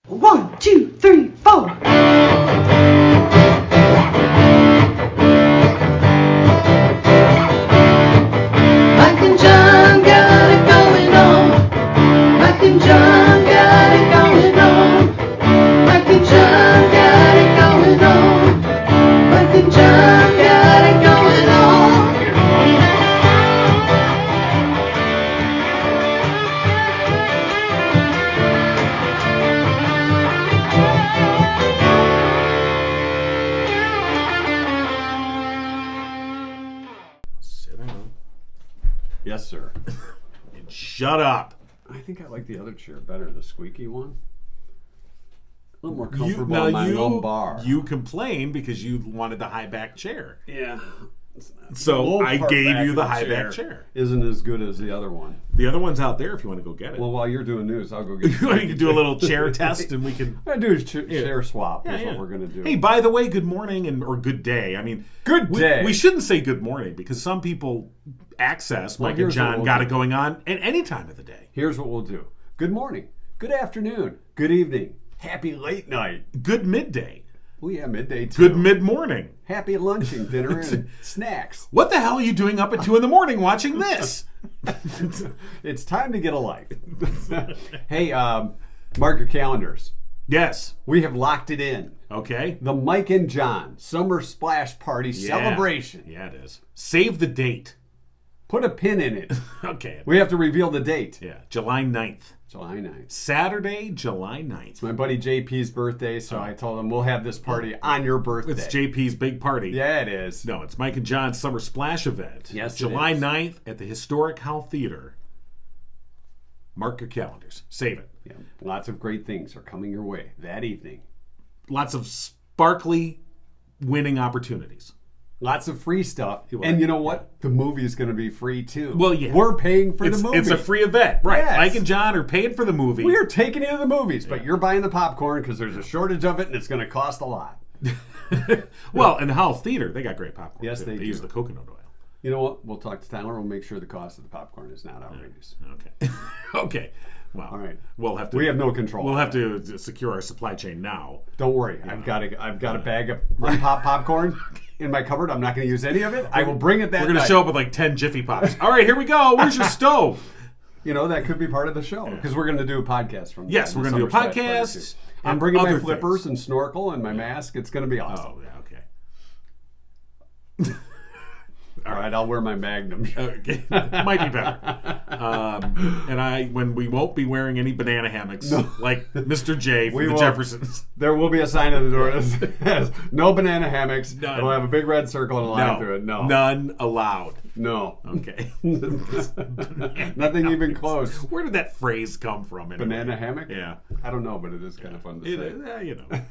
1, 2, 3, 4. Mike and John got it going on. Mike and John got it going on. Mike and John got it going on. Mike and John got it going on. Sit down. Yes, sir. And shut up. I think I like the other chair better, the squeaky one. A little more comfortable on my lumbar. You complained because you wanted the high back chair. Yeah. So I gave you the high back chair. Isn't as good as the other one. The other one's out there if you want to go get it. Well, while you're doing news, I'll go get it. You want to do a little chair test and we can... I do a chair swap. That's what we're going to do. Hey, by the way, good morning or good day. I mean, good day. We shouldn't say good morning because some people access Mike and John got it going on at any time of the day. Here's what we'll do. Good morning. Good afternoon. Good evening. Happy late night. Good midday. Oh, yeah, midday too. Good mid-morning. Happy lunching, dinner, and snacks. What the hell are you doing up at 2 a.m. watching this? It's time to get a life. Hey, mark your calendars. Yes. We have locked it in. Okay. The Mike and John Summer Splash Party celebration. Yeah, it is. Save the date. Put a pin in it. Okay. We have to reveal the date. Yeah, July 9th. July 9th. Saturday, July 9th. It's my buddy JP's birthday, so I told him we'll have this party on your birthday. It's JP's big party. Yeah, it is. No, it's Mike and John's Summer Splash event. Yes, July it is. 9th at the Historic Hall Theater. Mark your calendars. Save it. Yeah, lots of great things are coming your way that evening. Lots of sparkly winning opportunities. Lots of free stuff. will. And you know what? The movie is going to be free too. Well, yeah. We're paying for the movie. It's a free event. Right. Yes. Mike and John are paying for the movie. We are taking you to the movies, but you're buying the popcorn because there's a shortage of it and it's going to cost a lot. Well, in the Hall Theater, they got great popcorn. Yes, too. they do. use the coconut oil. You know what? We'll talk to Tyler. We'll make sure the cost of the popcorn is not outrageous. Okay. Okay. Well, All right. We'll have to. We have no control. We'll have to secure our supply chain now. Don't worry. I've got a bag of unpopped popcorn in my cupboard. I'm not going to use any of it. I will bring it that We're going to night. show up with like 10 Jiffy Pops. All right, here we go. Where's your stove? You know, that could be part of the show because we're going to do a podcast from Yes, the we're going to do a Summer Splash Party, podcast. too. I'm and bringing my other flippers things. and snorkel and my mask. It's going to be awesome. Oh, yeah, okay. All right, I'll wear my Magnum. Okay, might be better. And when we won't be wearing any banana hammocks like Mr. J from We the won't. Jeffersons. There will be a sign on the door that says, no banana hammocks. None. It'll have a big red circle and a line through it. No. None allowed. No. Okay. Nothing even close. Where did that phrase come from? Anyway? Banana hammock? Yeah. I don't know, but it is kind of fun to say. You know.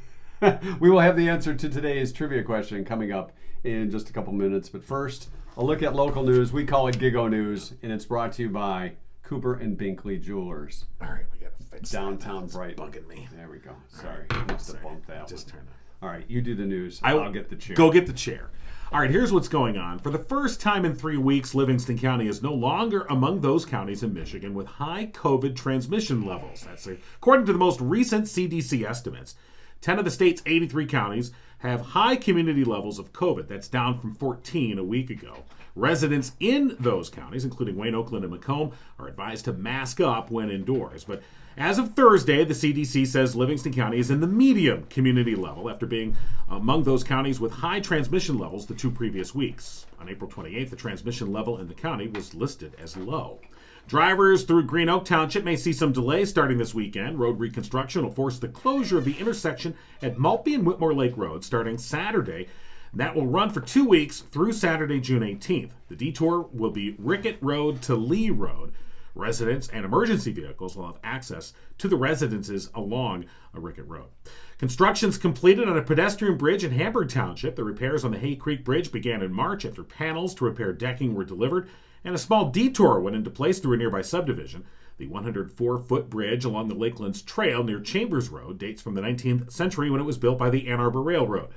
We will have the answer to today's trivia question coming up in just a couple minutes. But first, a look at local news. We call it Gigo News, and it's brought to you by Cooper and Binkley Jewelers. All right, we got to fix Downtown that. Brighton. Bugging me. There we go. Sorry. I must have bumped that Just one. turn it. All right, you do the news. I'll get the chair. Go get the chair. All right, here's what's going on. For the first time in 3 weeks, Livingston County is no longer among those counties in Michigan with high COVID transmission levels. That's according to the most recent CDC estimates. 10 of the state's 83 counties have high community levels of COVID. That's down from 14 a week ago. Residents in those counties, including Wayne, Oakland, and Macomb, are advised to mask up when indoors. But as of Thursday, the CDC says Livingston County is in the medium community level after being among those counties with high transmission levels the 2 previous weeks. On April 28th, the transmission level in the county was listed as low. Drivers through Green Oak Township may see some delays starting this weekend. Road reconstruction will force the closure of the intersection at Maltby and Whitmore Lake Road starting Saturday. That will run for 2 weeks through Saturday, June 18th. The detour will be Rickett Road to Lee Road. Residents and emergency vehicles will have access to the residences along Rickett Road. Construction's completed on a pedestrian bridge in Hamburg Township. The repairs on the Hay Creek Bridge began in March after panels to repair decking were delivered, and a small detour went into place through a nearby subdivision. The 104-foot bridge along the Lakelands Trail near Chambers Road dates from the 19th century when it was built by the Ann Arbor Railroad.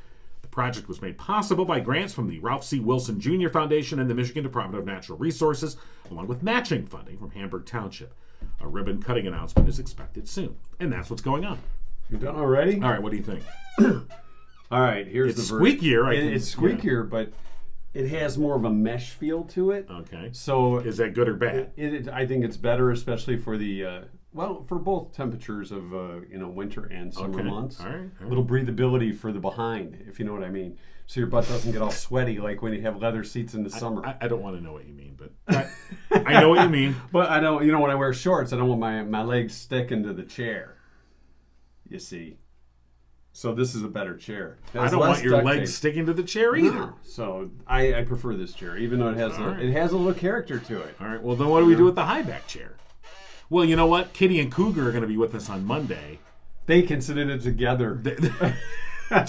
The project was made possible by grants from the Ralph C. Wilson Jr. Foundation and the Michigan Department of Natural Resources, along with matching funding from Hamburg Township. A ribbon-cutting announcement is expected soon. And that's what's going on. You're done already? All right, what do you think? All right, here's It's the verdict. squeakier. It's squeakier, but it has more of a mesh feel to it. Okay. So Is that good or bad? I think it's better, especially for the for both temperatures of winter and summer months. All right. Little breathability for the behind, if you know what I mean. So your butt doesn't get all sweaty like when you have leather seats in the summer. I don't want to know what you mean, but I know what you mean. But I don't. When I wear shorts, I don't want my legs sticking to the chair. You see. So this is a better chair. I don't want your legs sticking to the chair either. No. So I prefer this chair, even though it has it has a little character to it. All right. Well, then what do we do with the high back chair? Well, you know what? Kitty and Cougar are going to be with us on Monday. They can sit in it together. I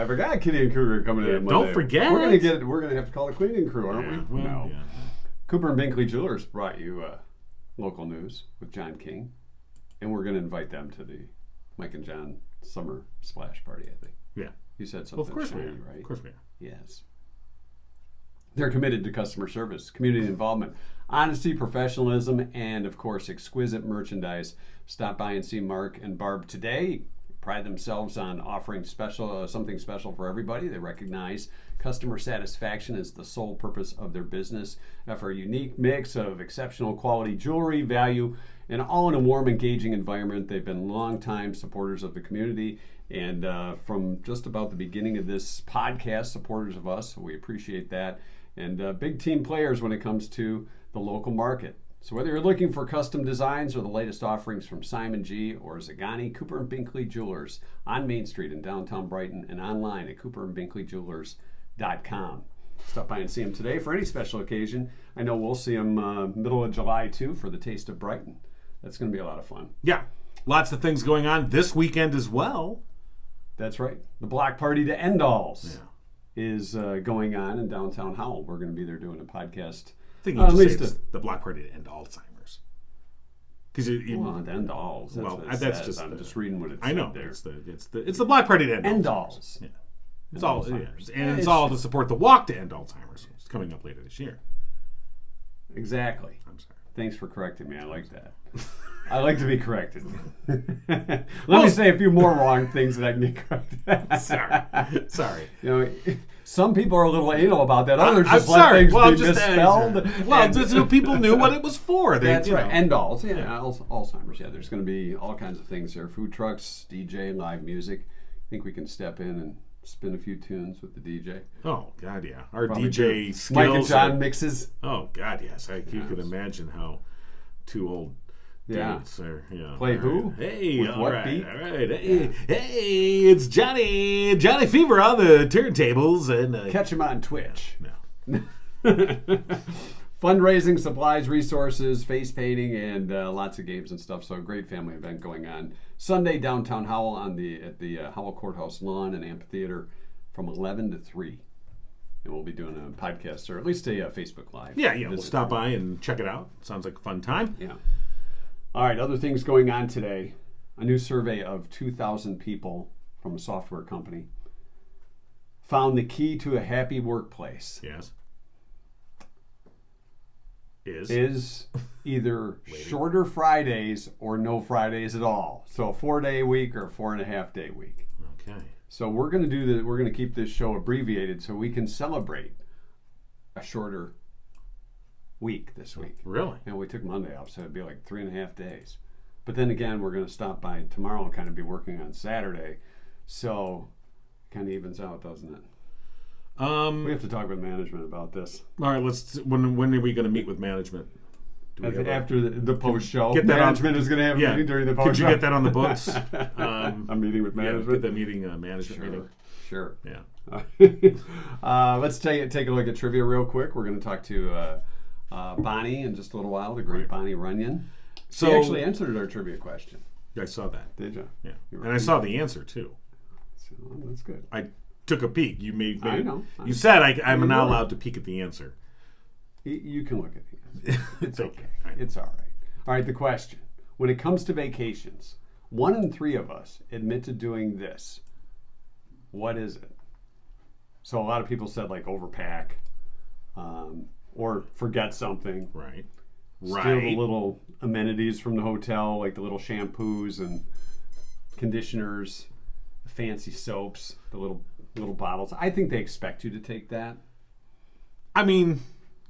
forgot Kitty and Cougar are coming in on Monday. Don't forget. We're gonna have to call the cleaning crew, aren't we? Well, No. yeah. Cooper and Binkley Jewelers brought you local news with John King, and we're gonna invite them to the Mike and John summer splash party. I think. Yeah. You said something. Well, of course we shiny, are. right? Of course we are. Yes. They're committed to customer service, community involvement, honesty, professionalism, and of course, exquisite merchandise. Stop by and see Mark and Barb today. Pride themselves on offering something special for everybody. They recognize customer satisfaction is the sole purpose of their business. For a unique mix of exceptional quality jewelry, value, and all in a warm, engaging environment. They've been longtime supporters of the community, and from just about the beginning of this podcast, supporters of us. So we appreciate that. And big team players when it comes to the local market. So whether you're looking for custom designs or the latest offerings from Simon G. or Zagani, Cooper and Binkley Jewelers on Main Street in downtown Brighton and online at cooperandbinkleyjewelers.com. Stop by and see them today for any special occasion. I know we'll see them middle of July too for the Taste of Brighton. That's going to be a lot of fun. Yeah. Lots of things going on this weekend as well. That's right. The block party to End Alls. Yeah. Is going on in downtown Howell. We're going to be there doing a podcast. I think you just say it's the block party to end Alzheimer's. Because to end alls. That's what it says. I'm just reading what it said. I know. There. It's the block party to end alls. Yeah. It's all it's all to support the walk to end Alzheimer's. It's coming up later this year. Exactly. I'm sorry. Thanks for correcting me. I like that. I like to be corrected. Let me say a few more wrong things that I can get corrected. Sorry. Some people are a little anal about that. Others just let things be misspelled. Well, people knew what it was for. That's right. End alls. Alzheimer's. Yeah, there's going to be all kinds of things there. Food trucks, DJ, live music. I think we can step in and spin a few tunes with the DJ. Oh, God, yeah. Our Probably DJ skills. Mike and John mixes. Oh, God, yes. You could imagine how two old dudes are. Play who? Hey, with what right, beat? All right. Hey, it's Johnny Fever on the turntables. And catch him on Twitch. No. Fundraising, supplies, resources, face painting, and lots of games and stuff. So a great family event going on Sunday downtown Howell at the Howell Courthouse lawn and amphitheater from 11 to 3. And we'll be doing a podcast or at least a Facebook Live. Yeah. We'll stop by and check it out. Sounds like a fun time. Yeah. All right. Other things going on today. A new survey of 2,000 people from a software company found the key to a happy workplace. Yes. Is either shorter Fridays or no Fridays at all. So a 4-day week or a 4.5-day week. Okay. So we're going to do that. We're going to keep this show abbreviated so we can celebrate a shorter week this week. Really? And we took Monday off, so it'd be like 3.5 days. But then again, we're going to stop by tomorrow and kind of be working on Saturday. So it kind of evens out, doesn't it? We have to talk with management about this. All right, when are we going to meet with management? After the post show, management is going to have a meeting during the post show. Could you get that on the books? A meeting with management. Get the management meeting. Sure. Yeah. Let's take a look at trivia real quick. We're going to talk to Bonnie in just a little while. The great Bonnie Runyon. She actually answered our trivia question. I saw that. Did you? Yeah. And I saw the answer too. So, that's good. I took a peek. You made I know. You said I'm not allowed to peek at the answer. You can look at the answer. It's okay. Right. It's all right. All right, the question. When it comes to vacations, 1 in 3 of us admit to doing this. What is it? So a lot of people said like overpack or forget something. Right. Steal Right. the little amenities from the hotel, like the little shampoos and conditioners, the fancy soaps, the little bottles. I think they expect you to take that. I mean,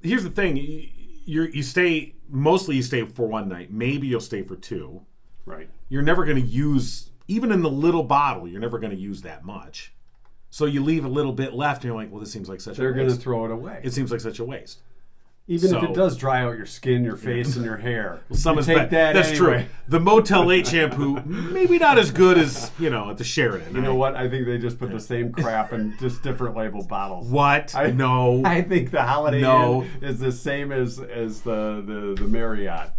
here's the thing. You stay, mostly you stay for one night. Maybe you'll stay for two. Right. You're never going to use, even in the little bottle, you're never going to use that much. So you leave a little bit left, and you're like, well, this seems like such a They're waste. going to throw it away. It seems like such a waste. Even if So- it does dry out your skin, your face, and your hair. Some you is take bad. that That's anyway. true. The Motel 8 shampoo, maybe not as good as, at the Sheraton. You know what? I think they just put the same crap in just different labeled bottles. What? No. I think the Holiday No. Inn is the same as the Marriott.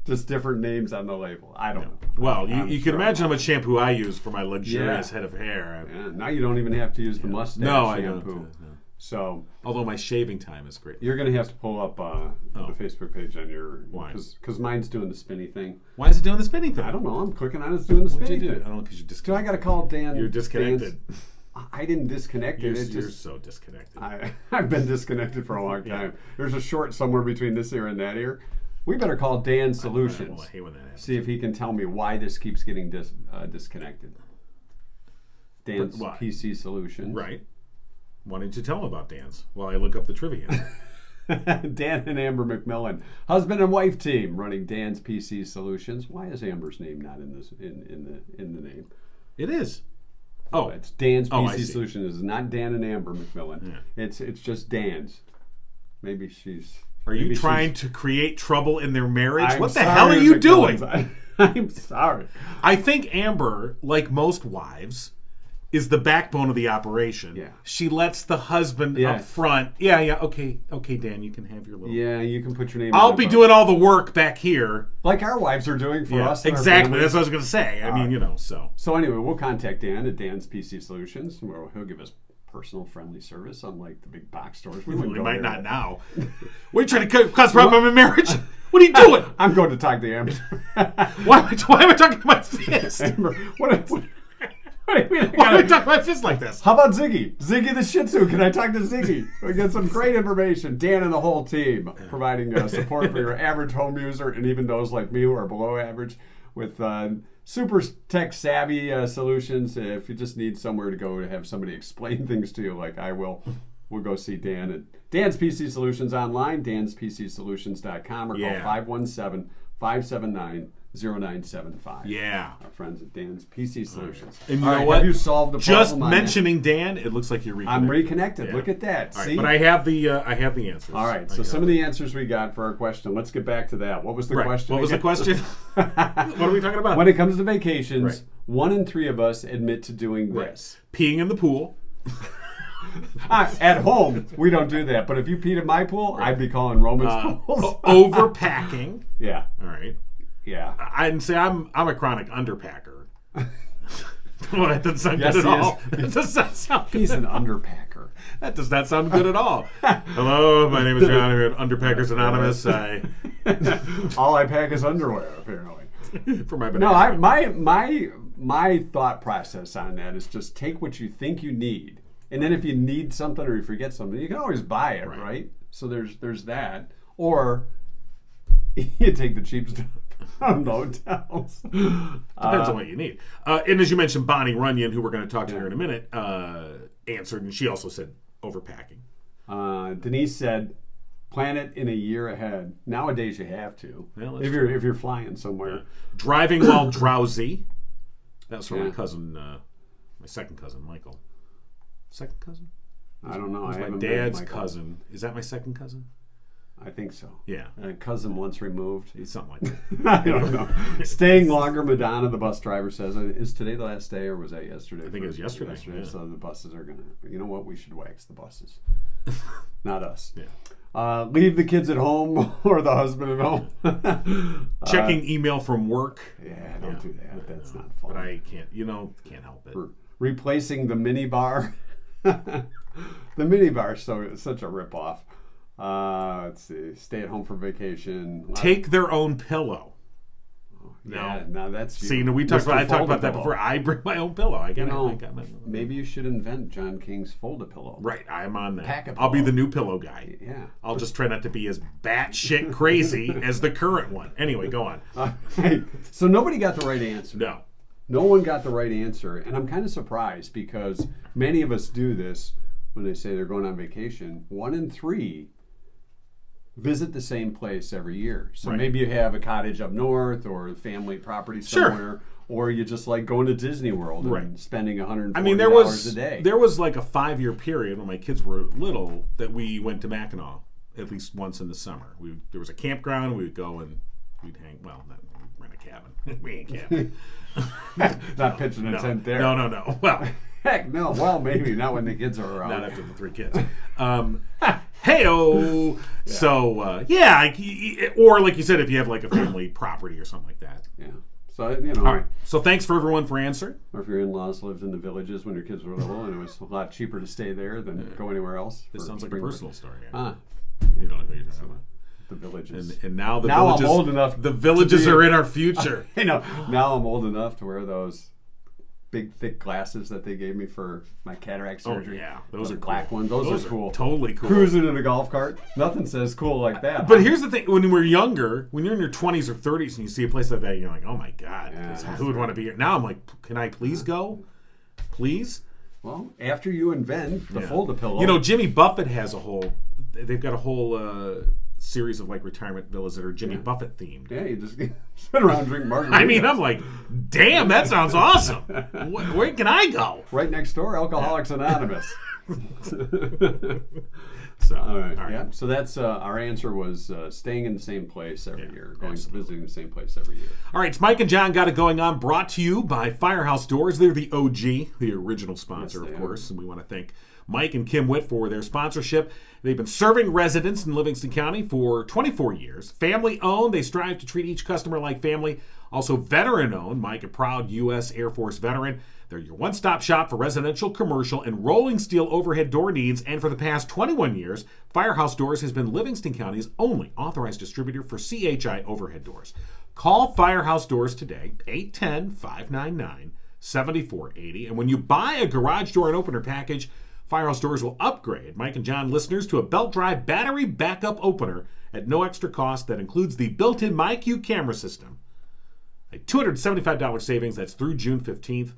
Just different names on the label. I don't know. Well, I'm you can sure imagine how much shampoo I use for my luxurious Yeah. head of hair. Yeah, now you don't even have to use the mustache No, I shampoo. don't. No. So Although my shaving time is great. you're going to have to pull up the Facebook page on your... Why? Because mine's doing the spinny thing. Why is it doing the spinning thing? I don't know. I'm clicking on it. It's doing the What'd spinny you do? thing. I don't know, because you're So I disconnected. got to call Dan. You're disconnected. I didn't disconnect it. It You're just... so disconnected. I've been disconnected for a long time. There's a short somewhere between this ear and that ear. We better call Dan Solutions. I hate when that happens. See if he can tell me why this keeps getting disconnected. Dan's Why? PC Solutions. Right. Why didn't you tell him about Dan's while I look up the trivia answer? Dan and Amber McMillan, husband and wife team, running Dan's PC Solutions. Why is Amber's name not in this in the name? It is. Oh, It's Dan's Oh, I PC see. Solutions. It's not Dan and Amber McMillan. Yeah. It's just Dan's. Maybe she's. are you trying to create trouble in their marriage? I'm What the sorry, hell are you McMillans. doing? I'm sorry. I think Amber, like most wives, is the backbone of the operation. Yeah. She lets the husband Yeah. up front. Yeah. Okay, Dan, you can have your little. Yeah, you can put your name. I'll on be it, doing all the work back here. like our wives are doing for us. and our exactly. families. That's what I was going to say. I mean, so. So anyway, we'll contact Dan at Dan's PC Solutions, where he'll give us personal, friendly service, unlike the big box stores. We wouldn't We go might there. not now. What are you trying to cause problem in marriage? What are you doing? I'm going to talk to Amber. Why am I talking to my fist? Amber, what do you mean? I Why am I gotta- talking to my fist like this? How about Ziggy? Ziggy the Shih Tzu. Can I talk to Ziggy? We get some great information. Dan and the whole team providing support for your average home user and even those like me who are below average with super tech savvy solutions. If you just need somewhere to go to have somebody explain things to you like I will, we'll go see Dan at Dan's PC Solutions online, danspcsolutions.com, or Yeah. call 517-579-0975. Yeah. Our friends at Dan's PC Solutions. And you All know right, what? Have you solved the Just problem on that? mentioning Dan, it looks like you're reconnected. I'm reconnected. Yeah. Look at that. All right, See? but I have the answers. All right. So some of the answers we got for our question. Let's get back to that. What was the question? What was the again? question? What are we talking about? When it comes to vacations, Right. 1 in 3 of us admit to doing this. Peeing in the pool. At home, we don't do that. But if you peed in my pool, I'd be calling Roman's pools. Overpacking. Yeah. All right. Yeah. I'd say I'm a chronic underpacker. Well, that doesn't sound Yes, good at he is. all. That does not sound good. He's an underpacker. That does not sound good at all. Hello, my name is John here at Underpackers Anonymous. All I pack is underwear, apparently. For my No, banana. my thought process on that is just take what you think you need, and then if you need something or you forget something, you can always buy it, right? So there's that, or you take the cheap stuff from the hotels. Depends on what you need. And as you mentioned, Bonnie Runyon, who we're going to talk to here in a minute, answered, and she also said overpacking. Denise said, plan it in a year ahead. Nowadays, you have to. Yeah, that's if you're flying somewhere. Driving while drowsy. That was from my Yeah. cousin, my second cousin, Michael. Second cousin? I don't know. It was I my haven't met dad's Michael. cousin. Is that my second cousin? I think so. Yeah. Cousin once removed. It's something like that. I don't know. Staying longer, Madonna, the bus driver says. Is today the last day, or was that yesterday? I think it was yesterday, yeah. So the buses are gonna. You know what? We should wax the buses, not us. Yeah. Leave the kids at home or the husband at home. Checking email from work. Yeah, don't do that. That's not fun. But I can't, can't help it. Replacing the mini bar. The mini bar is such a ripoff. Let's see. Stay at home for vacation. Take their own pillow. No. Yeah, now that's you. See, no, I talked about that before. I bring my own pillow. I got my maybe you should invent John King's Fold-A-Pillow. Right, I'm on that. Pack-A-Pillow. I'll be the new pillow guy. Yeah. I'll just try not to be as batshit crazy as the current one. Anyway, go on. So nobody got the right answer. No. No one got the right answer, and I'm kind of surprised because many of us do this when they say they're going on vacation. 1 in 3 visit the same place every year. So maybe you have a cottage up north or a family property somewhere, or you just like going to Disney World and spending $140 a day. There was like a 5-year period when my kids were little that we went to Mackinac at least once in the summer. There was a campground. We would go and we'd hang. Well, we'd rent a cabin. We ain't camping. Not pitching a tent there. No. Well, heck no. Well, maybe not when the kids are around. Not after the 3 kids. Hey-o. Yeah. So, or like you said, if you have like a family property or something like that. Yeah. So, All right. So thanks for everyone for answering. Or if your in-laws lived in the villages when your kids were little and it was a lot cheaper to stay there than go anywhere else. This sounds like a personal story. Yeah. You don't know who you're talking about. The villages. And now the villages, I'm old enough. The villages are in our future. I know. Now I'm old enough to wear those big, thick glasses that they gave me for my cataract surgery. Oh, yeah. Those are black cool. ones. Those are cool. Totally cool. Cruising in a golf cart. Nothing says cool like that. But here's the thing. When we're younger, when you're in your 20s or 30s and you see a place like that, you're like, oh, my God. Who would want to be here? Now I'm like, can I please go? Please? Well, after you invent the Fold-A-Pillow. You know, Jimmy Buffett has they've got a whole series of like retirement villas that are Jimmy Buffett themed. Yeah, you just sit around and drink margaritas. I mean, I'm like, damn, that sounds awesome. Where can I go? Right next door, Alcoholics Anonymous. So, all right. Yeah. So that's our answer was staying in the same place every year, visiting the same place every year. All right, it's Mike and John Got It Going On, brought to you by Firehouse Doors. They're the OG, the original sponsor, of course, and we want to thank Mike and Kim Witt for their sponsorship. They've been serving residents in Livingston County for 24 years. Family owned, they strive to treat each customer like family. Also veteran owned. Mike, a proud U.S. Air Force veteran. They're your one-stop shop for residential, commercial, and rolling steel overhead door needs. And for the past 21 years, Firehouse Doors has been Livingston County's only authorized distributor for CHI overhead doors. Call Firehouse Doors today, 810-599-7480. And when you buy a garage door and opener package, Firehouse Doors will upgrade Mike and John listeners to a belt drive battery backup opener at no extra cost that includes the built-in MyQ camera system. A $275 savings, that's through June 15th.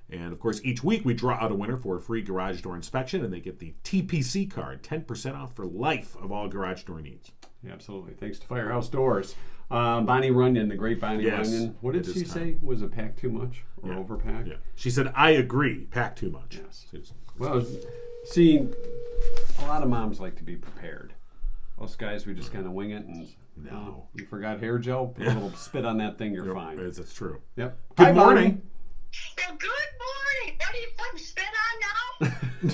And, of course, each week we draw out a winner for a free garage door inspection, and they get the TPC card, 10% off for life of all garage door needs. Yeah, absolutely. Thanks to Firehouse Doors. Bonnie Runyon, the great Bonnie Runyon. What did she say? Was it packed too much or overpacked? Yeah. She said, I agree, packed too much. Yes. Well, see, a lot of moms like to be prepared. Us guys, we just kind of wing it and you forgot hair gel, put a little spit on that thing, you're fine. That's true. Yep. Good morning. Well, good morning. What are you putting spit on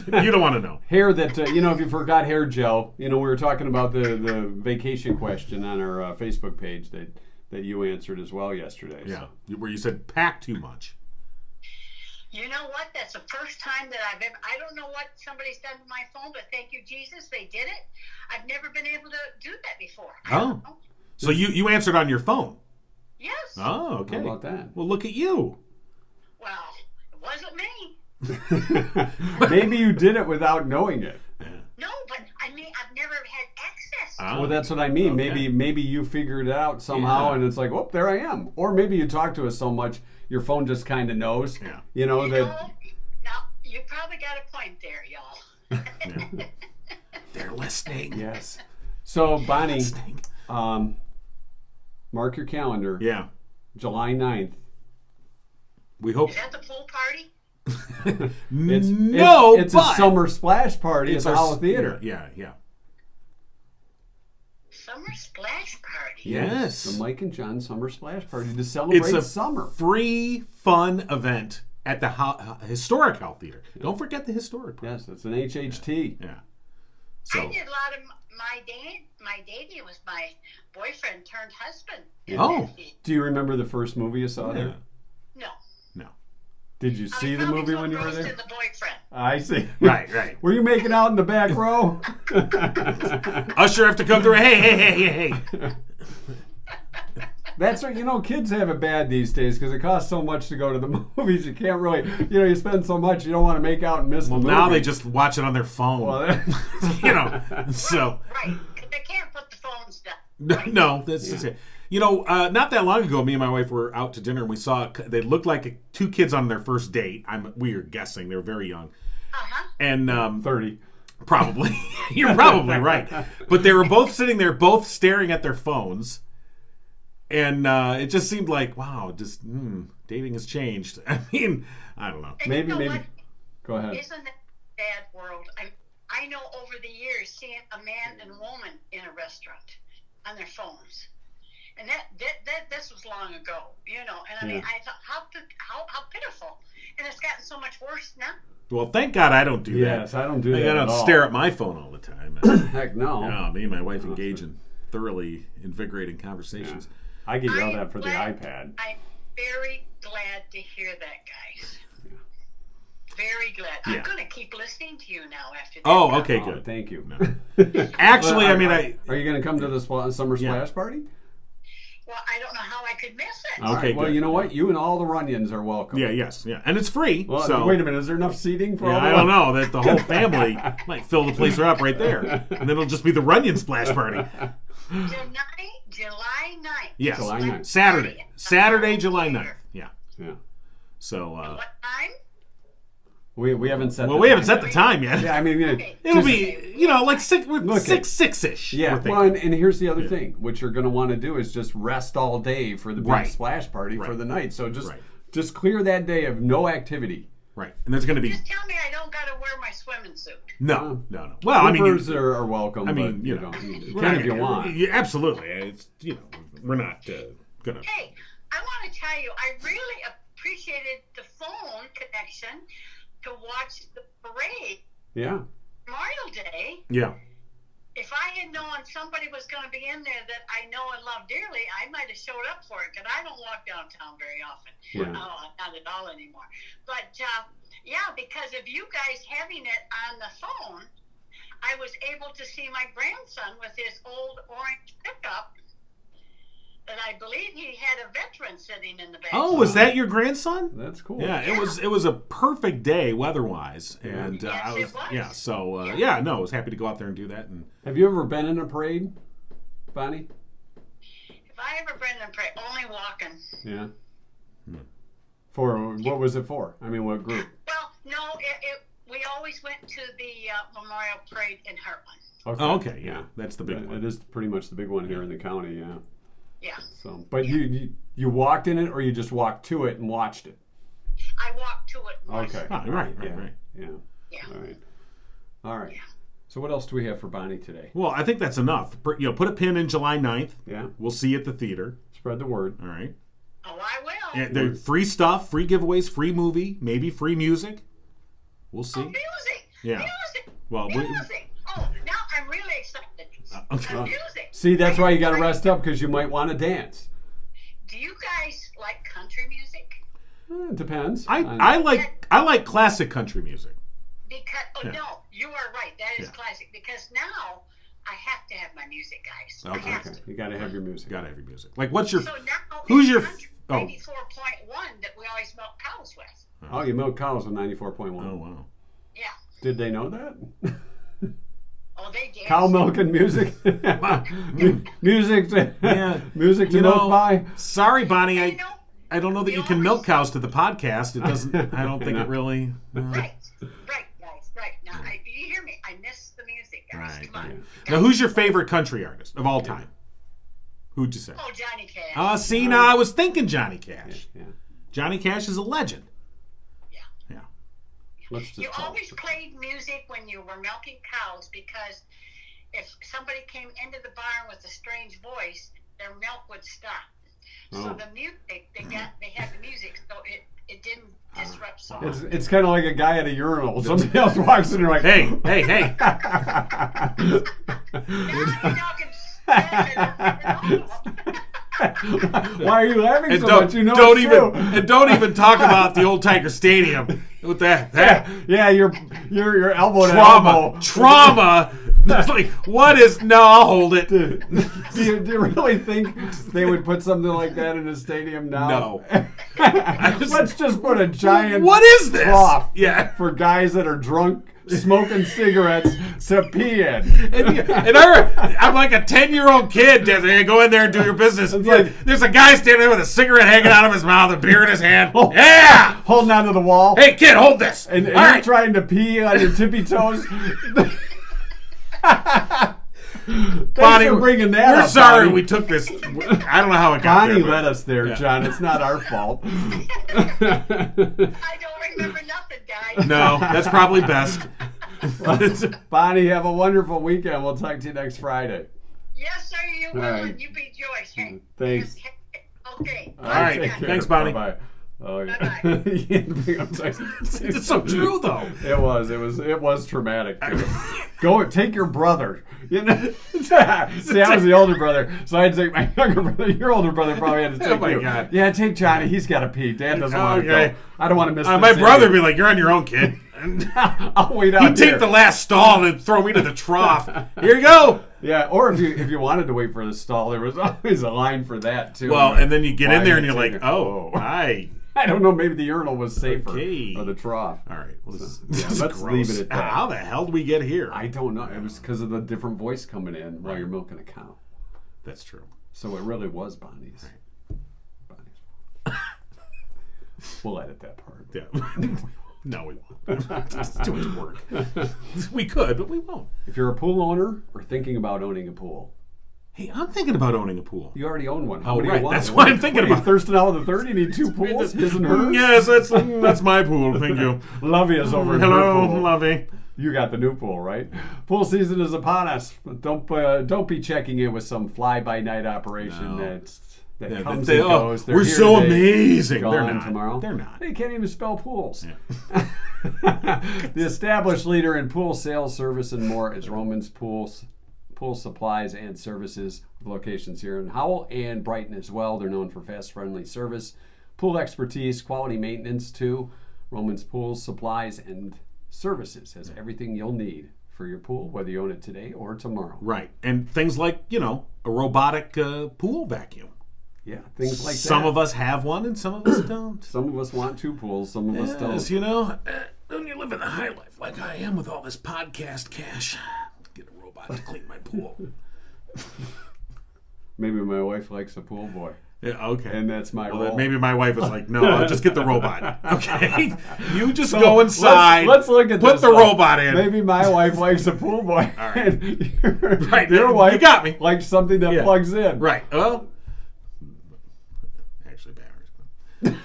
now? You don't want to know. Hair that, if you forgot hair gel, we were talking about the vacation question on our Facebook page that you answered as well yesterday. Yeah, where you said pack too much. You know what? That's the first time that I've ever, I don't know what somebody's done to my phone, but thank you, Jesus, they did it. I've never been able to do that before. Oh. So you answered on your phone? Yes. Oh, okay. How about that? Well, look at you. Well, it wasn't me. Maybe you did it without knowing it. No, but I mean, I've never had access to Well, that's what I mean. Okay. Maybe you figured it out somehow, and it's like, oh, there I am. Or maybe you talk to us so much, your phone just kind of knows. Yeah. now, you probably got a point there, y'all. They're listening. Yes. So, Bonnie, mark your calendar. Yeah. July 9th. We hope. Is that the pool party? It's a summer splash party at the Hall of Theater. Yeah. Summer splash party. Yes. The Mike and John Summer Splash Party to celebrate summer. Free, fun event at the historic Hall Theater. Don't forget the historic part. Yes, it's an HHT. Yeah. I did a lot of my dating was my boyfriend turned husband. Oh. Do you remember the first movie you saw there? No. Did you see the movie when you were there? The boyfriend. I see. Right. Were you making out in the back row? Usher have to come through. Hey. That's what, kids have it bad these days because it costs so much to go to the movies. You can't really, you spend so much, you don't want to make out and miss the movie. Now they just watch it on their phone. Well, So. Right. They can't put the phones down. Right. No, that's just it. Not that long ago, me and my wife were out to dinner and we saw they looked like two kids on their first date. We were guessing they were very young, and 30. Probably. You're probably right. But they were both sitting there, both staring at their phones, and it just seemed like, wow, just dating has changed. I mean, I don't know. And Maybe. What? Go ahead. Isn't that a bad world? I know over the years seeing a man and woman in a restaurant on their phones. And this was long ago, And I mean, I thought, how pitiful. And it's gotten so much worse now. Well, thank God I don't do that. Yes, I don't do that. I don't stare at my phone all the time. Heck no. No, me and my wife engage in thoroughly invigorating conversations. Yeah. I get yelled at for the iPad. I'm very glad to hear that, guys. Very glad. Yeah. I'm going to keep listening to you now after that. Oh, okay, good. Thank you. No. Actually, Well, I mean, are you going to come to the summer splash party? Well, I don't know how I could miss it. Okay, right, well, good. you know what? You and all the Runions are welcome. Yeah, and it's free. Well, so wait a minute. Is there enough seating for all the I don't know. That the whole family might fill the place up right there, and then it'll just be the Runyon splash party. July 9th. Yes, July 9th. Saturday, July 9th. Yeah. So. What time? We haven't set. Well, we haven't set the time yet. Yeah, I mean, it'll be like six-ish. Yeah. Well, and here's the other thing: what you're going to want to do is just rest all day for the big splash party for the night. So just clear that day of no activity. Right, and there's going to be. Just tell me I don't got to wear my swimming suit. No. Well, I mean, are welcome. I mean, but, you can if you want. Yeah, absolutely. It's we're not gonna. Hey, I want to tell you, I really appreciated the phone connection to watch the parade. Yeah. Memorial Day. Yeah. If I had known somebody was going to be in there that I know and love dearly, I might have showed up for it, because I don't walk downtown very often. Yeah. Not at all anymore. But, because of you guys having it on the phone, I was able to see my grandson with his old orange pickup that I believe he had a veteran sitting in the back. Oh, was that your grandson? That's cool. Yeah, it was a perfect day weather-wise, and Yes, I was, it was. yeah. So I was happy to go out there and do that. And Have you ever been in a parade, Bonnie? If I ever been in a parade, only walking. Yeah. For what was it for? I mean, what group? Well, no, we always went to the Memorial Parade in Heartland. Okay. Oh, okay, yeah, that's the big one. It is pretty much the big one here in the county. Yeah. Yeah. So, but you walked in it, or you just walked to it and watched it? I walked to it. And watched Okay. it. Oh, right. Yeah. Yeah. All right. Yeah. So what else do we have for Bonnie today? Well, I think that's enough. Put a pin in July 9th. Yeah. We'll see you at the theater. Spread the word. All right. Oh, I will. And there's free stuff, free giveaways, free movie, maybe free music. We'll see. Oh, music. Yeah. Music. Well, music. Oh, now I'm really excited. Okay. Music. See, that's why you got to rest up, because you might want to dance. Do you guys like country music? It depends. I like classic country music. Because no, you are right. That is classic. Because now I have to have my music, guys. I have to. You got to have your music. Gotta have your music. Like, what's your? So now Who's it's your? country, Oh. 94.1 that we always milk cows with. Oh, you milk cows with 94.1. Oh wow. Yeah. Did they know that? Oh, they did. Cow milk and music. Music to music to milk by. Sorry, Bonnie. You know, I don't know that you can milk cows to the podcast. It doesn't. I don't think it really. right, guys, right. Now, you hear me? I miss the music, guys. Right. Come on. Now, who's your favorite country artist of all time? Who'd you say? Oh, Johnny Cash. See, now I was thinking Johnny Cash. Yeah. Johnny Cash is a legend. Yeah. Let's just You talk. always played music when you were milking cows, because if somebody came into the barn with a strange voice, their milk would stop. So the music, they had the music, so it didn't disrupt so much. It's kind of like a guy at a urinal. Somebody else walks in and like, Hey. Now you're talking why are you laughing And so much? You know don't it's even true. and don't even talk about the old Tiger Stadium. With that Yeah, your elbow to elbow. trauma. It's like, what is? No, I'll hold it. Do you really think they would put something like that in a stadium now? No. Let's just put a giant What is this? trough Yeah. for guys that are drunk, smoking cigarettes to pee in. And I'm like a 10-year-old kid. Hey, go in there and do your business. like- There's a guy standing there with a cigarette hanging out of his mouth, a beer in his hand. Yeah. Holding onto the wall. Hey, kid, hold this. And All you're right. trying to pee on your tippy toes. Bonnie, for bringing that we're up, sorry Bonnie. we took this. I don't know how it got Bonnie there. but- led us there, Yeah. John. It's not our fault. I don't remember nothing, guys. No, that's probably best. Bonnie, have a wonderful weekend. We'll talk to you next Friday. Yes, sir, you will, right. and you be Joyce. Hey, Thanks. Okay. All right. Take care. Thanks, Bonnie. Bye-bye. Oh, yeah. Bye-bye. It's so true, though. It was traumatic. Too. Go take your brother. You know? See, I was the older brother, so I had to take my younger brother. Your older brother probably had to take Oh, my you. God. Yeah, take Johnny. He's got to pee. Dad doesn't want to Okay. go. I don't want to miss this My brother would inning. be like, "You're on your own, kid." And I'll wait out he'd here. take the last stall and throw me to the trough. Here you go. Yeah, or if you wanted to wait for the stall, there was always a line for that too. Well, and then you get Why in there are and you you're like, taking- "Oh, hi." I don't know. Maybe the urinal was safer Okay. or the trough. All right. Well, this Yeah, is let's gross. leave it at that. How the hell did we get here? I don't know. It was because of the different voice coming in while you're milking a cow. That's true. So it really was Bonnie's. Bonnie's. We'll edit that part. Yeah. No, we won't. It's too much work. We could, but we won't. If you're a pool owner or thinking about owning a pool, Hey, I'm thinking about owning a pool. you already own one. How Oh, many do right. you want? That's what I'm thinking What are you, about. thirsting out with the third? You need two pools? His and hers? Yes, that's my pool. Thank you. Lovey is over in her Hello, pool. Lovey. You got the new pool, right? Pool season is upon us. Don't be checking in with some fly-by-night operation No. that Yeah, comes they- and goes. They're we're here so today, amazing. gone They're not. tomorrow. They're not. They can't even spell pools. Yeah. The established leader in pool sales, service, and more is Roman's Pool Supplies and Services, with locations here in Howell and Brighton as well. They're known for fast, friendly service, pool expertise, quality maintenance too. Roman's Pool Supplies and Services has everything you'll need for your pool, whether you own it today or tomorrow. Right. And things like, a robotic pool vacuum. Yeah, things like that. Some of us have one and some of us don't. Some of us want two pools, some of us Yes, don't. when you live in the high life like I am with all this podcast cash, get a robot to clean my pool. Maybe my wife likes a pool boy. Yeah, okay. And that's my role. Then maybe my wife is like, no, I'll just get the robot. Okay? You just go inside. Let's look at Put this, the though. robot in. Maybe my wife likes a pool boy. All right. And Right, your you wife got me. likes something that Yeah. plugs in. Right. Well, actually, batteries.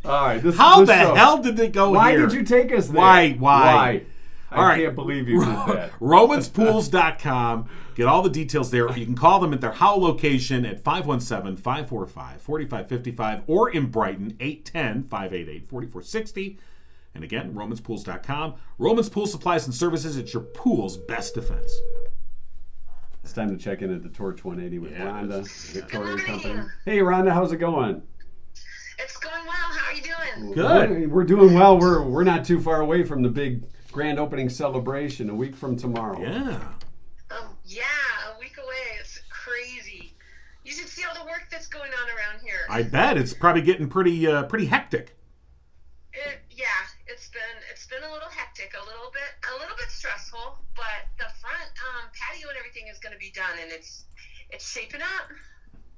All right. How this the show. hell did it go Why here? did you take us there? Why? I All right. can't believe you did that. RomansPools.com. Get all the details there. You can call them at their Howell location at 517-545-4555 or in Brighton, 810-588-4460. And again, RomansPools.com. Romans Pool Supplies and Services. It's your pool's best defense. It's time to check in at the Torch 180 with Yeah, Rhonda, Victoria Good Company. morning. Hey, Rhonda, how's it going? It's going well. How are you doing? Good. We're doing well. We're not too far away from the big grand opening celebration a week from tomorrow. Yeah. Yeah, a week away. It's crazy. You should see all the work that's going on around here. I bet it's probably getting pretty hectic. It's been a little hectic, a little bit stressful, but the front patio and everything is going to be done, and it's shaping up.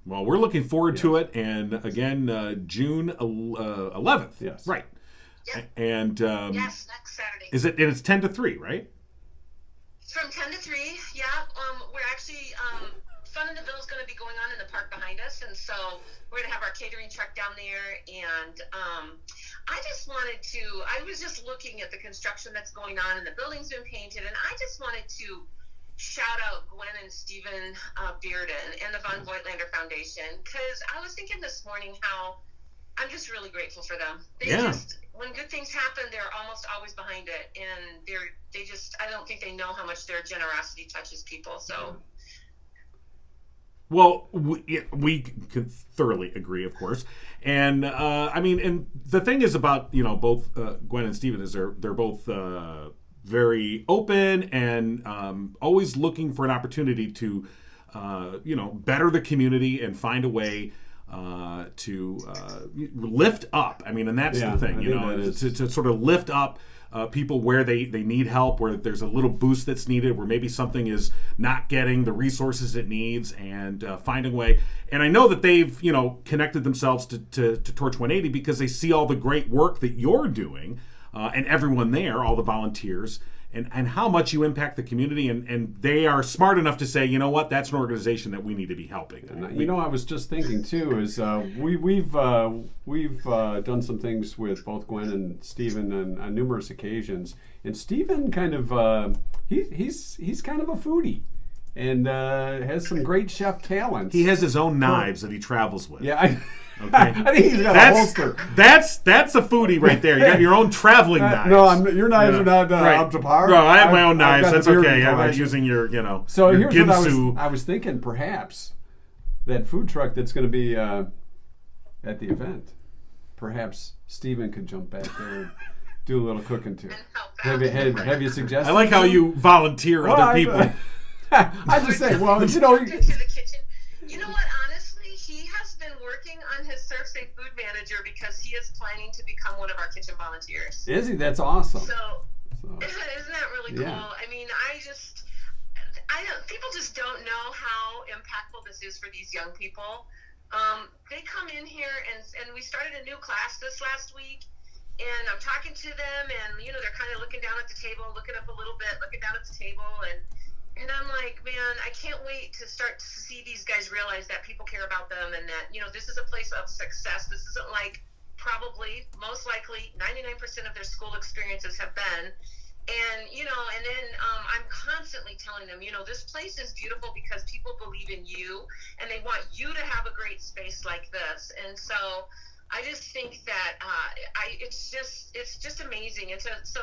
Well, we're looking forward to it, and again, June 11th. Yes. Right. Yep. And Yes, next Saturday. it's 10 to 3, right? From 10 to 3, yeah. We're actually, Fun in the Bill is going to be going on in the park behind us, and so we're going to have our catering truck down there, and I was just looking at the construction that's going on, and the building's been painted, and I just wanted to shout out Gwen and Stephen Bearden and the Von Voigtlander Foundation, because I was thinking this morning how I'm just really grateful for them. When good things happen, they're almost always behind it, and I don't think they know how much their generosity touches people. So Well, we can thoroughly agree, of course. And I mean, and the thing is about both Gwen and Steven is they're both very open and always looking for an opportunity to better the community and find a way to lift up. I mean, and that's the thing, to sort of lift up people where they need help, where there's a little boost that's needed, where maybe something is not getting the resources it needs, and finding a way. And I know that they've connected themselves to Torch 180 because they see all the great work that you're doing, and everyone there, all the volunteers, and how much you impact the community, and they are smart enough to say, you know what, that's an organization that we need to be helping. And, I was just thinking too is we've done some things with both Gwen and Steven on numerous occasions, and Steven kind of he's kind of a foodie and has some great chef talents. He has his own knives that he travels with. Yeah. Okay. I think he's got a holster. That's a foodie right there. You got your own traveling knives. No, your knives are not up to par. No, I have my own knives. That's okay. I'm not collection. using your, So your here's Ginsu. what I was thinking. Perhaps that food truck that's going to be at the event. Perhaps Steven could jump back there and do a little cooking too. Have you suggested? I like how you volunteer other people. I just say, well, to the kitchen. You know what? Honestly, he has been working on his Surf Safe Food Manager because he is planning to become one of our kitchen volunteers. Is he? That's awesome. So isn't that really cool? Yeah. I mean, people just don't know how impactful this is for these young people. They come in here and we started a new class this last week, and I'm talking to them, and they're kind of looking down at the table, looking up a little bit, looking down at the table, and I'm like, man, I can't wait to start to see these guys realize that people care about them, and that this is a place of success. This isn't like probably, most likely, 99% of their school experiences have been. And, and then I'm constantly telling them, this place is beautiful because people believe in you and they want you to have a great space like this. And so I just think that it's just amazing. And so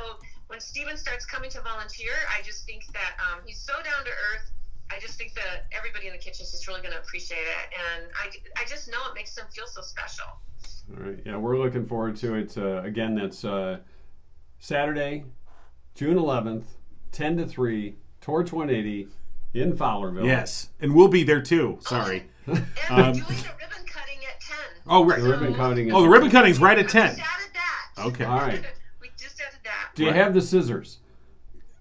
when Steven starts coming to volunteer, I just think that he's so down to earth. I just think that everybody in the kitchen is just really going to appreciate it. And I just know it makes them feel so special. All right. Yeah, we're looking forward to it. Again, that's Saturday, June 11th, 10 to 3, Torch 180 in Fowlerville. Yes, and we'll be there too. Sorry. And we're doing the ribbon cutting at 10. Oh, right. The ribbon cutting. The ribbon cutting's right at 10. We just added that. Okay. All right. We just added that. Do you have the scissors?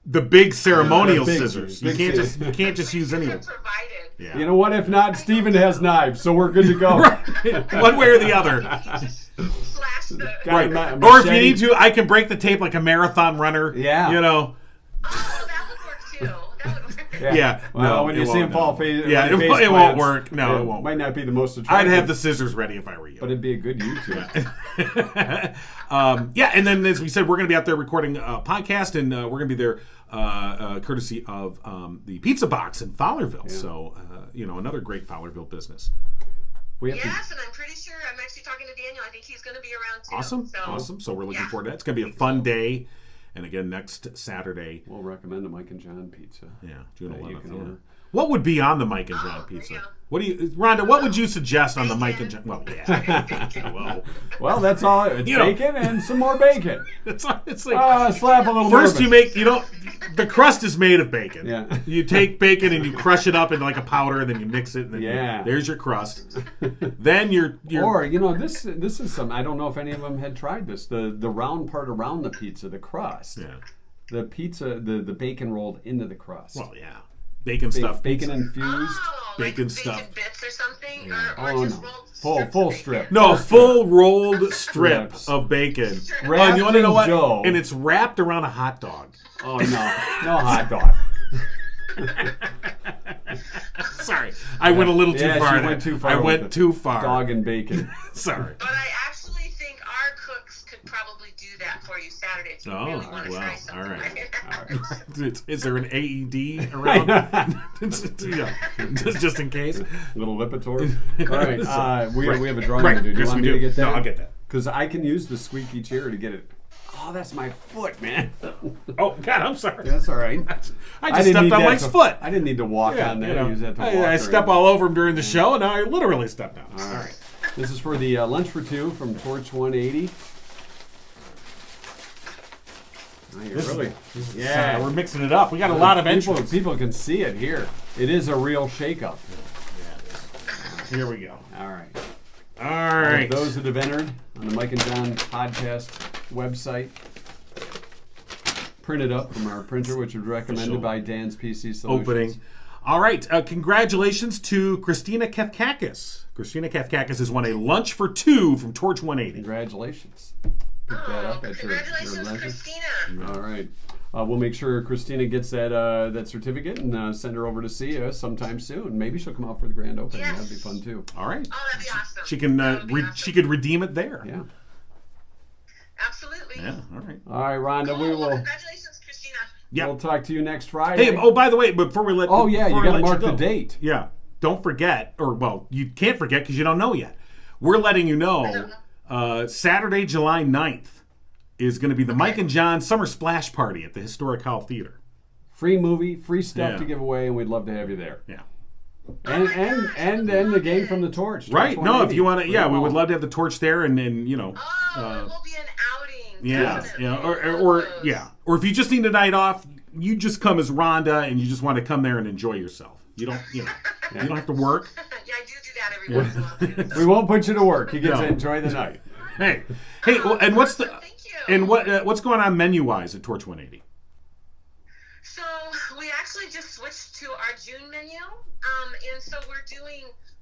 The big ceremonial Big scissors. scissors. You can't just use any of them. Provided. Yeah. You know what? If not, Steven has knives, so we're good to go. One way or the other. Just slash the. Right. Machete. Or if you need to, I can break the tape like a marathon runner. Yeah. Oh, that would work too. That would work. Yeah. Well, No, when it you see won't, him fall no. face, Yeah, when he it face won't plants, work. No, it won't Might work. not be the most attractive. I'd have the scissors ready if I were you. But it'd be a good YouTube. And then as we said, we're going to be out there recording a podcast, and we're going to be there courtesy of the Pizza Box in Fowlerville. Yeah. So, another great Fowlerville business. We have Yes, and I'm pretty sure I'm actually talking to Daniel. I think he's going to be around too. Awesome. So we're looking forward to that. It's going to be a fun day. And again, next Saturday. We'll recommend the Mike and John pizza. Yeah, June That you 11th. can Yeah. order. What would be on the Mike and John there pizza? you go. What do you, Rhonda? What would you suggest on the Mike and John? Well, yeah. Whoa. Well, that's all. It's bacon and some more bacon. It's like Slap a little first bourbon. the crust is made of bacon. Yeah. You take bacon and you crush it up into like a powder, and then you mix it, and then Yeah. there's your crust. Then you're Or this is some. I don't know if any of them had tried this. The round part around the pizza, the crust. yeah. The pizza, the bacon rolled into the crust. Well, yeah. Bacon stuff. Bacon infused. Bacon like stuff. Bacon bits or something, Yeah. or just no. rolled Full strips of strip. bacon. No, full rolled strip Strips. of bacon. Wrapped Oh, and you want to know in what? dough. And it's wrapped around a hot dog. Oh no hot dog. Sorry, I went a little too Yeah, far. she went too far I with went it. too far. Dog and bacon. Sorry. But I actually think our cooks could probably do that for you Saturday if you really want to well, try something. all right. Like that. Is there an AED around? Just in case. Little Lipitor. All right. We have a drawing Right. to do. Do you Yes, want we me do. to get that? No, I'll get that. Because I can use the squeaky chair to get it Oh, that's my foot, man. Oh, God, I'm sorry. That's all right. I just didn't stepped need on that Mike's foot. I didn't need to walk Yeah, on that. you know, Use that to walk I or step anything. all over him during the show, and now I literally stepped on him. All right. This is for the Lunch for Two from Torch 180. Yeah, we're mixing it up. We got a lot of entries. People can see it here. It is a real shakeup. Yeah, here we go. All right. All right. Those that have entered on the Mike and John podcast website, printed up from our printer, which was recommended by Dan's PC Solutions. Opening. All right. Congratulations to Christina Kefkakis. Christina Kefkakis has won a lunch for two from Torch 180. Congratulations. Pick that up at your Congratulations, leisure. Christina. All right. We'll make sure Christina gets that certificate and send her over to see us sometime soon. Maybe she'll come out for the grand opening. Yes. That'd be fun too. All right. Oh, that'd be awesome. She can That would be awesome. she could redeem it there. Yeah. Absolutely. Yeah. All right. All right, Rhonda. We Cool. will. Congratulations, Christina. Yeah. We'll talk to you next Friday. Hey. Oh, by the way, before we let Oh, yeah, before you we got to let mark go, the date. Yeah. Don't forget, or well, you can't forget because you don't know yet. We're letting you know. Saturday, July 9th is going to be the Mike and John Summer Splash Party at the Historic Hall Theater. Free movie, free stuff Yeah. to give away, and we'd love to have you there. Yeah. And the game from the Torch. Right. Torch No, if 180. you want to, yeah, we would Well, love to have the torch there, and you know. Oh, it will be an outing. Yeah, Definitely. yeah, or if you just need a night off, you just come as Rhonda, and you just want to come there and enjoy yourself. You don't, you don't have to work. Yeah, I do that every once in a while. too. We won't put you to work. You get No. to enjoy the night. Hey, well, and what's the Thank you. and what's going on menu wise at Torch 180? So we actually just switched to our June menu, and so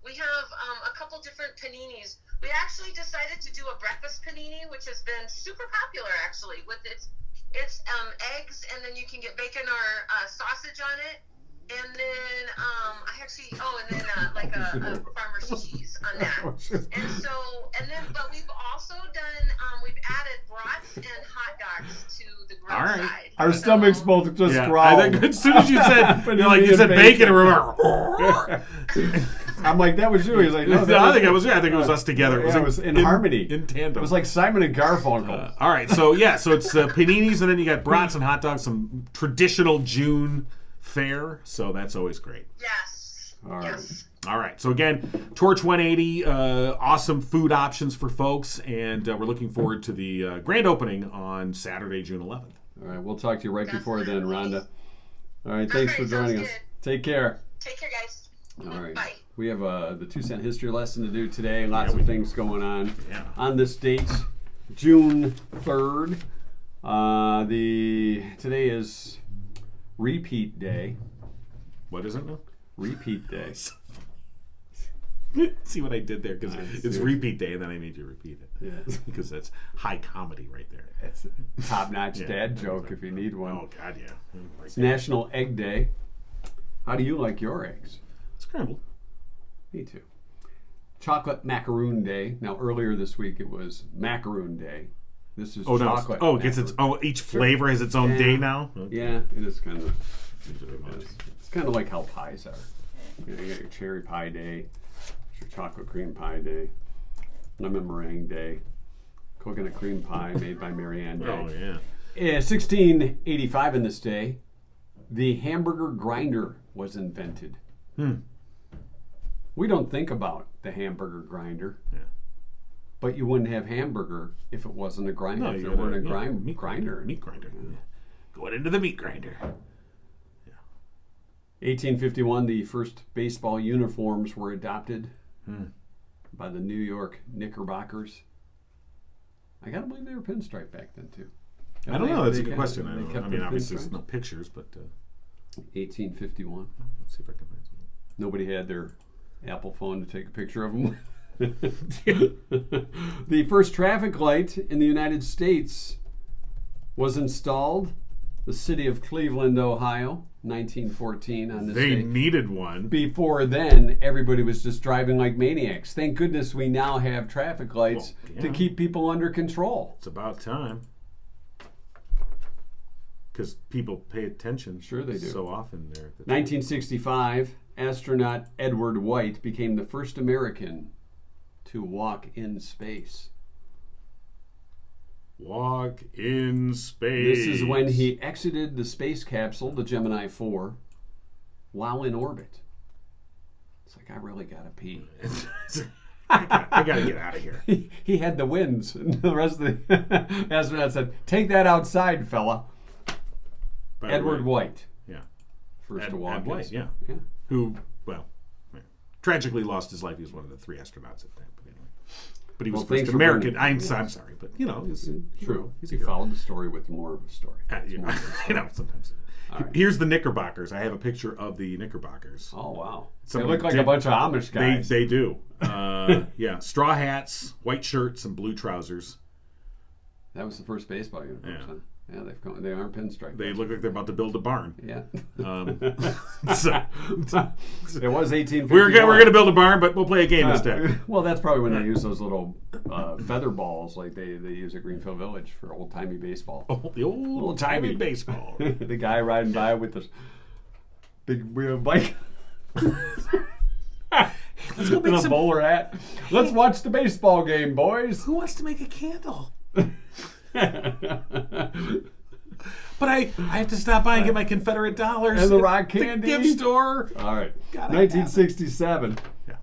we have a couple different paninis. We actually decided to do a breakfast panini, which has been super popular actually. With its eggs, and then you can get bacon or sausage on it, and then like a farmer's cheese on that. But we've also done we've added brats and hot dogs to the grill All right. side. Our stomachs both just Yeah, growled. I think as soon as you said you said bacon, and we're I'm like, that was you. He's like, no, I think it was us together. It was in harmony. in tandem. It was like Simon and Garfunkel. All right, so it's paninis, and then you got brats and hot dogs, some traditional June fare. So that's always great. Yes. All right. Yes. All right, so again, Torch 180, awesome food options for folks, and we're looking forward to the grand opening on Saturday, June 11th. All right, we'll talk to you right before then, Rhonda. All right, thanks Okay, for sounds joining us. good. Take care. Take care, guys. All right. Bye. We have the 2-cent history lesson to do today. Lots of things going on. Yeah. On this date, June 3rd. Today is Repeat Day. What is it now? Repeat Day. See what I did there? Because it's see. repeat day, and then I made you repeat it. Yeah. Because that's high comedy right there. It's a top-notch Yeah. dad joke if you need one. Oh, God, yeah. It's National Egg Day. How do you like your eggs? Scrambled. Me too. Chocolate Macaroon Day. Now, earlier this week it was Macaroon Day. This is chocolate. Oh, it gets its own. Each flavor has its own Yeah. day now. Okay. Yeah, it is kind of. Thank you very much. It's kind of like how pies are. You got your cherry pie day, your chocolate cream pie day, lemon meringue day, coconut cream pie made by Marianne Day. Oh yeah. 1685 in this day, the hamburger grinder was invented. We don't think about the hamburger grinder, Yeah. but you wouldn't have hamburger if it wasn't a grinder. No, if you there weren't a gotta- grinder. Meat grinder. Yeah. Going into the meat grinder. 1851, the first baseball uniforms were adopted by the New York Knickerbockers. I gotta believe they were pinstripe back then too. I don't know. That's a good They question. kept- I they don't. kept I mean, the obviously, it's pinstripes. not pictures, but 1851. let's see if I can find something. Nobody had their Apple phone to take a picture of them. The first traffic light in the United States was installed. The city of Cleveland, Ohio, 1914 on this They day. needed one. Before then, everybody was just driving like maniacs. Thank goodness we now have traffic lights Well, to yeah. keep people under control. It's about time. Because people pay attention. Sure they do. So often there. 1965, astronaut Edward White became the first American to walk in space. Walk in space. This is when he exited the space capsule, the Gemini 4, while in orbit. It's like, I really gotta pee. I gotta get out of here. He had the winds, and the rest of the astronauts said, "Take that outside, fella." Edward White. Yeah. First to walk. Ed White, yeah. Yeah. Who, well, tragically lost his life. He was one of the 3 astronauts at that. But anyway, but he was Well, first thanks for American. bringing it. I'm sorry, but you know, he's True. He's a He hero. followed the story with more of a story. You know, you know, sometimes. Right. Here's the Knickerbockers. I have a picture of the Knickerbockers. Oh wow! Some They look like a did- bunch of Amish guys. They do. Yeah, straw hats, white shirts, and blue trousers. That was the first baseball uniforms. Yeah. Huh? Yeah, they aren't pinstripe. They look like they're about to build a barn. Yeah. So, It was 1851. we're gonna build a barn, but we'll play a game instead. Well, that's probably when they use those little feather balls like they use at Greenfield Village for old timey baseball. Oh, the old timey baseball. The guy riding by with this big wheel bike. Let's go And make a some. bowler hat. Let's watch the baseball game, boys. Who wants to make a candle? But I have to stop by and get my Confederate dollars And the at rock candy. gift store. All right. Gotta 1967. Yeah.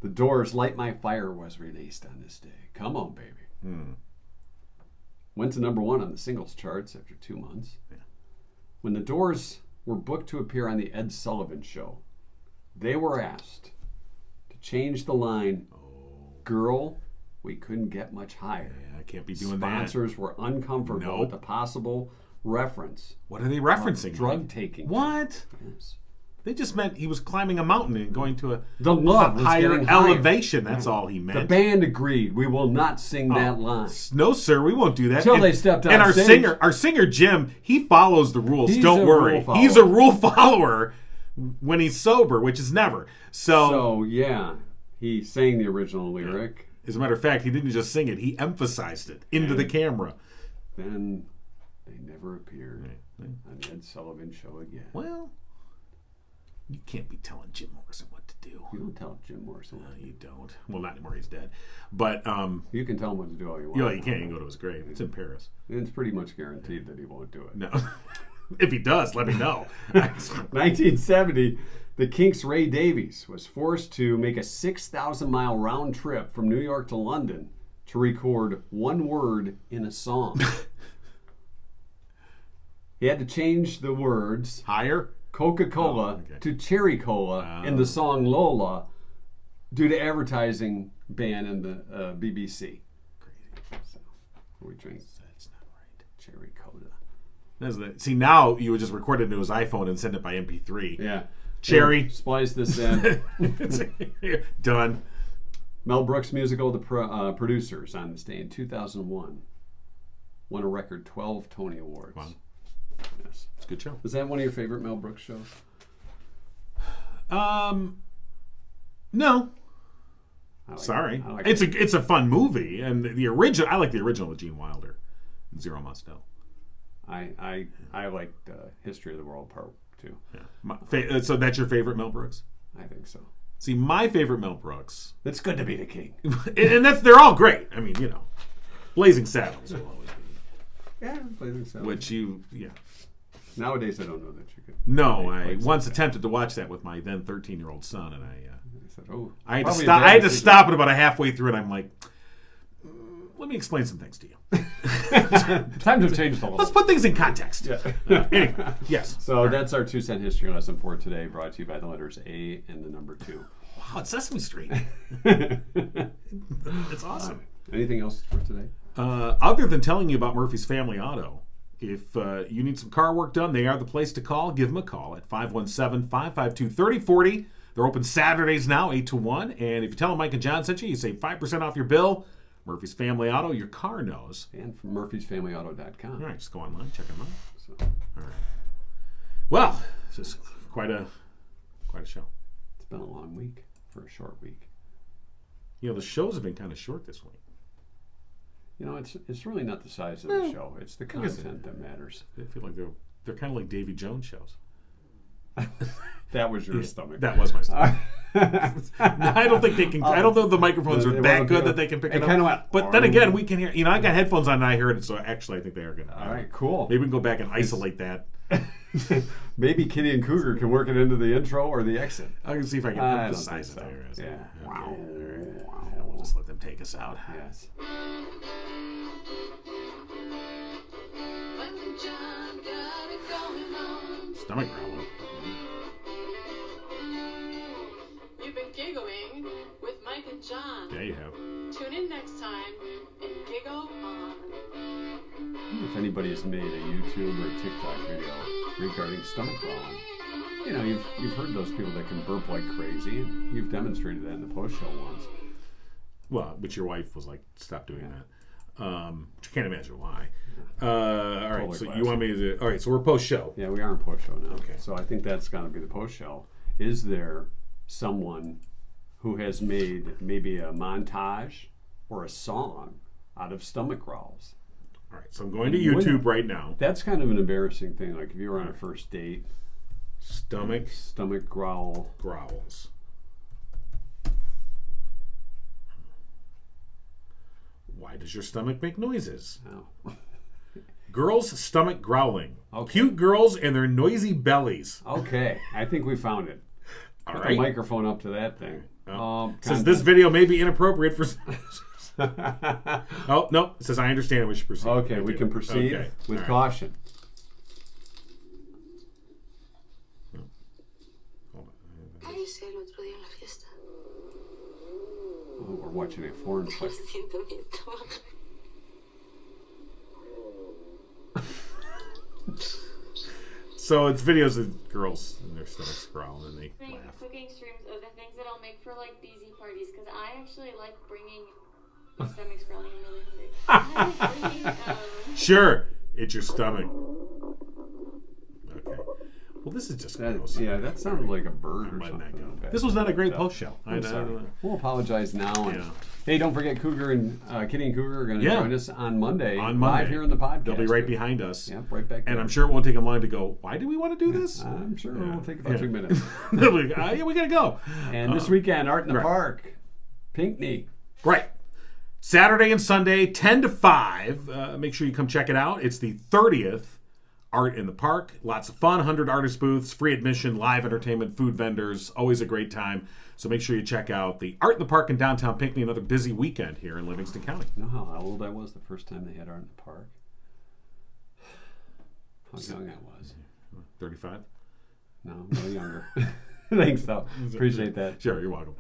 The Doors' Light My Fire was released on this day. Come on, baby. Went to #1 on the singles charts after 2 months. Yeah. When the Doors were booked to appear on the Ed Sullivan Show, they were asked to change the line, "Girl, we couldn't get much higher." Yeah, I can't be doing Sponsors were uncomfortable Nope. with the possible reference. that. What are they referencing? Drug taking. What? Yes. They just meant he was climbing a mountain and going to a The love was higher getting higher. elevation. That's all he The meant. band agreed. We will not sing that line. No, sir, we won't do that. Till they stepped on And stage. our singer Jim, he follows the rules. He's Don't a worry, rule follower. he's a rule follower when he's sober, which is never. So yeah, he sang the original lyric. As a matter of fact, he didn't just sing it; he emphasized it into the camera. Then they never appeared on the Ed Sullivan Show again. Well, you can't be telling Jim Morrison what to do. You don't tell Jim Morrison. No, you don't. Well, not anymore. He's dead. But You can tell him what to do all you want. you know, you can't even go to his grave. It's in Paris. And it's pretty much guaranteed that he won't do it. No. If he does, let me know. 1970, the Kinks' Ray Davies was forced to make a 6,000-mile round trip from New York to London to record one word in a song. He had to change the words Higher? Coca-Cola Oh, okay. to Cherry Cola in the song Lola due to advertising ban in the BBC. Crazy. So, we drink That's not right. Cherry Cola. See, now you would just record it into his iPhone and send it by MP3. Yeah. Cherry. Here, splice this in. Done. Mel Brooks' musical The Producers on this day in 2001 won a record 12 Tony Awards. Wow. Yes. It's a good show. Is that one of your favorite Mel Brooks shows? No. I like Sorry. it. I like It's it. a fun movie, and the original. I like the original with Gene Wilder. Zero Must Know. I liked History of the World Part 2. Yeah. So that's your favorite Mel Brooks? I think so. See, my favorite Mel Brooks, It's good to be the king. and they're all great. I mean, you know, Blazing Saddles will always be. Yeah, Blazing Saddles. Which yeah. Nowadays I don't know that you could. No, I Blazing once Saddles. attempted to watch that with my then 13-year-old son, and I said, oh, I had to probably a stop. bad I had to decision. stop it about a halfway through, and I'm like, let me explain some things to you. Time to change the Let's little. put things in context. Yeah. Anyway, yes. So that's our 2-cent history lesson for today, brought to you by the letters A and the number 2. Wow, it's Sesame Street. It's awesome. Anything else for today? Other than telling you about Murphy's Family Auto, if you need some car work done, they are the place to call. Give them a call at 517-552-3040. They're open Saturdays now, 8 to 1. And if you tell them Mike and John sent you, you save 5% off your bill. Murphy's Family Auto, your car knows. And from murphysfamilyauto.com. All right, just go online, check them out. So, All right. Well, this is quite a show. it's been a long week for a short week. You know, the shows have been kind of short this week. You know, it's really not the size of the show. It's the guess content that matters. I feel like they're kind of like Davy Jones shows. That was your stomach. That was my stomach. I don't think they can. I don't know if the microphones are that good that they can pick it up. Kind of went. But then again, we can hear. You know, I got headphones on and I heard it, so actually, I think they are good. All right, cool. Maybe we can go back and isolate that. Maybe Kitty and Cougar can work it into the intro or the exit. I can see if I can I up the don't size think of so. theirs. Yeah. Okay. All right. We'll just let them take us out. Yes. Mike and John got it going on. Stomach growling. You've been giggling with Mike and John. Yeah, you have. Tune in next time and giggle on. If anybody has made a YouTube or TikTok video regarding stomach growling, you know, you've heard those people that can burp like crazy. You've demonstrated that in the post show once. Well, which your wife was like, stop doing that. Which I can't imagine why. All right, Totally so classic. you want me to? All right, so we're post show. Yeah, we are in post show now. Okay. So I think that's got to be the post show. Is there someone who has made maybe a montage or a song out of stomach growls? All right, so I'm going to YouTube right now. That's kind of an embarrassing thing. Like if you were on a first date, Stomach growl. growls. Why does your stomach make noises? Oh. Girls' stomach growling. Okay. Cute girls and their noisy bellies. Okay, I think we found it. All Put right. the microphone up to that thing. Says this video may be inappropriate for. Oh no! It says I understand. We should proceed. Okay, I we do. can proceed Okay. with All right. caution. Hold on. Ayer el otro día en la fiesta. Oh, we're watching a foreign flick. Siento mi estómago. So it's videos of girls and their stomachs growling and they laugh. Cooking streams are the things that I'll make for like BZ parties because I actually like bringing my stomach's growling. I'm really hungry. I like bringing, Sure, it's your stomach. Okay. Well, this is just gross. Yeah, that sounded like a bird I'm or letting that something. go. This was not a great post show. I'm sorry. We'll apologize now. And Yeah. hey, don't forget Cougar and Kitty and Cougar are going to Yeah. join us on Monday. On Monday. Live here in the podcast. They'll be right behind us. Yep, right back there. And I'm sure it won't take them long to go, why do we want to do this? I'm sure Yeah. it will take about Yeah. 2 minutes. Yeah, we got to go. And this weekend, Art in the right. Park, Pinckney. Right. Saturday and Sunday, 10 to 5. Make sure you come check it out. It's the 30th Art in the Park. Lots of fun, 100 artist booths, free admission, live entertainment, food vendors. Always a great time. So make sure you check out the Art in the Park in downtown Pinckney. Another busy weekend here in Livingston County. You know how old I was the first time they had Art in the Park? How young I was. 35? No, no younger. Thanks, though. Appreciate that. Sure, you're welcome.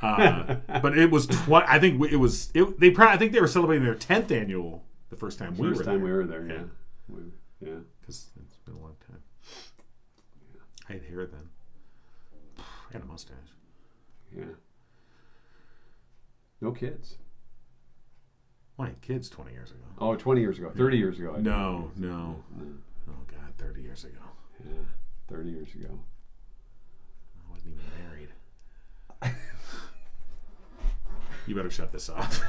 But it was I think it was. I think they were celebrating their 10th annual the first time we were there. First time we were there, yeah. Yeah. Yeah. Because it's been a long time. I had hair then. I had a mustache. Yeah. No kids. Well, I had kids 20 years ago. Oh, 20 years ago. 30 years ago. I did. No. Oh, God, 30 years ago. Yeah, 30 years ago. I wasn't even married. You better shut this off.